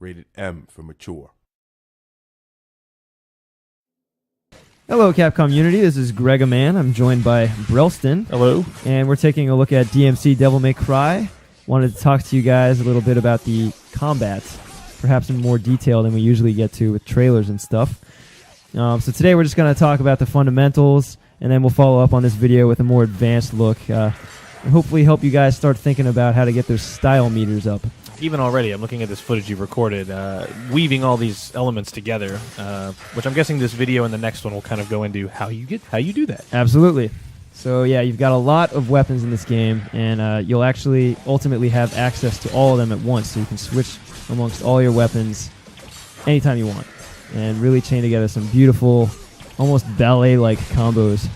Rated M for mature. Hello, Capcom Unity. This is Greg Man. I'm joined by Brelston. Hello. And we're taking a look at DMC Devil May Cry. Wanted to talk to you guys a little bit about the combat, perhaps in more detail than we usually get to with trailers and stuff. So today we're just going to talk about the fundamentals, and then we'll follow up on this video with a more advanced look, and hopefully help you guys start thinking about how to get those style meters up. Even already, I'm looking at this footage you've recorded, weaving all these elements together, which I'm guessing this video and the next one will kind of go into how you do that. Absolutely. So yeah, you've got a lot of weapons in this game, and you'll actually ultimately have access to all of them at once, so you can switch amongst all your weapons anytime you want, and really chain together some beautiful, almost ballet-like combos.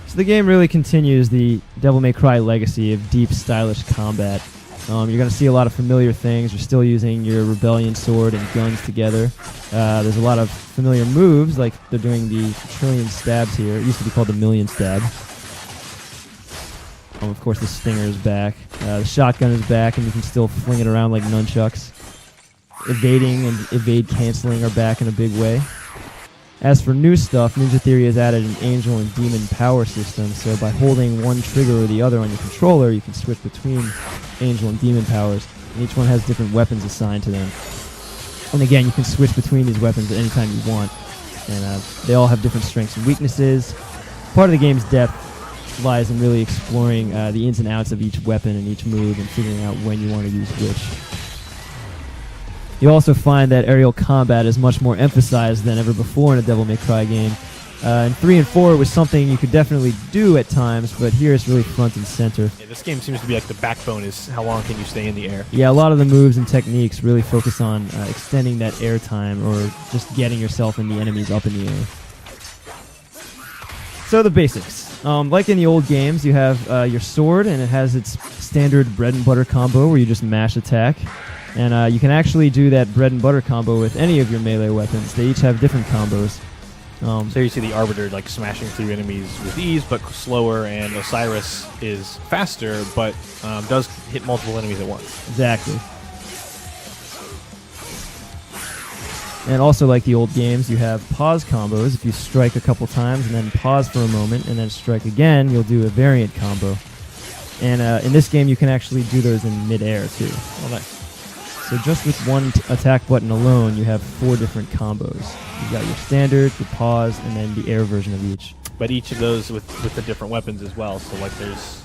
So the game really continues the Devil May Cry legacy of deep, stylish combat. You're going to see a lot of familiar things. You're still using your Rebellion sword and guns together. There's a lot of familiar moves, like they're doing the trillion stabs here. It used to be called the million stab. Of course, the stinger is back. The shotgun is back, and you can still fling it around like nunchucks. Evading and evade canceling are back in a big way. As for new stuff, Ninja Theory has added an angel and demon power system, so by holding one trigger or the other on your controller, you can switch between angel and demon powers, and each one has different weapons assigned to them. And again, you can switch between these weapons at any time you want, and they all have different strengths and weaknesses. Part of the game's depth lies in really exploring the ins and outs of each weapon and each move and figuring out when you want to use which. You'll also find that aerial combat is much more emphasized than ever before in a Devil May Cry game. In 3 and 4, it was something you could definitely do at times, but here it's really front and center. Yeah, this game seems to be like the backbone is how long can you stay in the air. Yeah, a lot of the moves and techniques really focus on extending that air time or just getting yourself and the enemies up in the air. So the basics. Like in the old games, you have your sword, and it has its standard bread and butter combo where you just mash attack. And you can actually do that bread and butter combo with any of your melee weapons. They each have different combos. So you see the Arbiter like smashing through enemies with ease, but slower, and Osiris is faster, but does hit multiple enemies at once. Exactly. And also like the old games, you have pause combos. If you strike a couple times and then pause for a moment and then strike again, you'll do a variant combo. And in this game, you can actually do those in mid-air too. Oh, nice. So just with one attack button alone, you have 4 different combos. You've got your standard, your pause, and then the air version of each. But each of those with the different weapons as well. So like there's,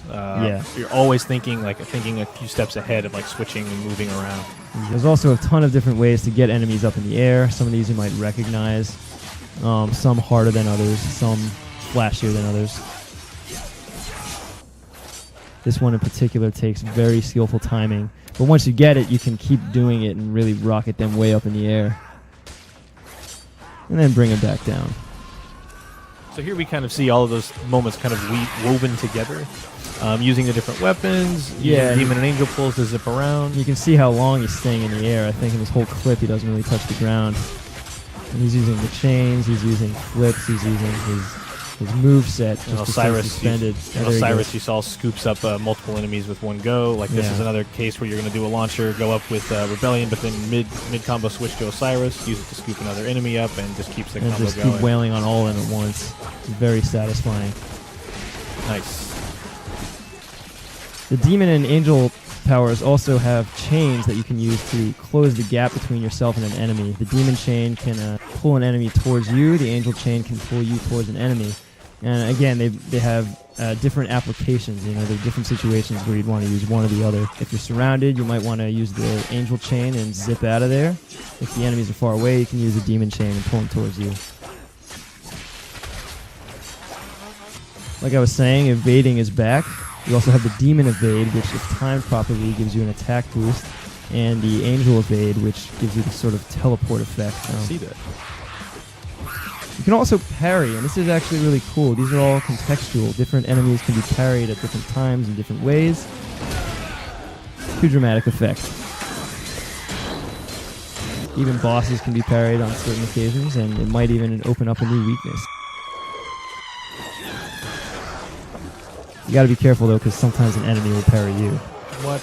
you're always thinking a few steps ahead of like switching and moving around. There's also a ton of different ways to get enemies up in the air. Some of these you might recognize. Some harder than others, some flashier than others. This one in particular takes very skillful timing. But once you get it, you can keep doing it and really rocket them way up in the air. And then bring them back down. So here we kind of see all of those moments kind of woven together. Using the different weapons, using demon and angel pulls to zip around. You can see how long he's staying in the air. I think in this whole clip he doesn't really touch the ground. And he's using the chains, he's using flips, he's using his move set just to stay suspended. Osiris, you saw, scoops up multiple enemies with one go. Like this is another case where you're going to do a launcher, go up with Rebellion, but then mid combo switch to Osiris, use it to scoop another enemy up, and just keeps the combo going. And just keep wailing on all of them at once. It's very satisfying. Nice. The demon and angel powers also have chains that you can use to close the gap between yourself and an enemy. The demon chain can pull an enemy towards you. The angel chain can pull you towards an enemy. And again, they have different applications. You know, there are different situations where you'd want to use one or the other. If you're surrounded, you might want to use the angel chain and zip out of there. If the enemies are far away, you can use the demon chain and pull them towards you. Like I was saying, evading is back. You also have the demon evade, which if timed properly gives you an attack boost, and the angel evade, which gives you this sort of teleport effect. I see that. You can also parry, and this is actually really cool. These are all contextual. Different enemies can be parried at different times in different ways. Too dramatic effect. Even bosses can be parried on certain occasions, and it might even open up a new weakness. You gotta be careful though, because sometimes an enemy will parry you. What?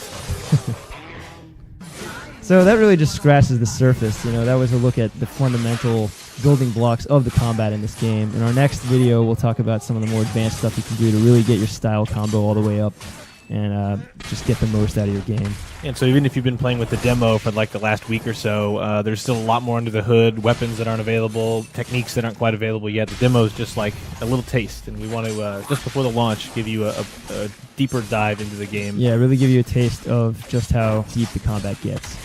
So that really just scratches the surface. You know, that was a look at the fundamental building blocks of the combat in this game. In our next video, we'll talk about some of the more advanced stuff you can do to really get your style combo all the way up and just get the most out of your game. And so even if you've been playing with the demo for like the last week or so, there's still a lot more under the hood, weapons that aren't available, techniques that aren't quite available yet. The demo is just like a little taste, and we want to, just before the launch, give you a deeper dive into the game. Yeah, really give you a taste of just how deep the combat gets.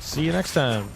See you next time.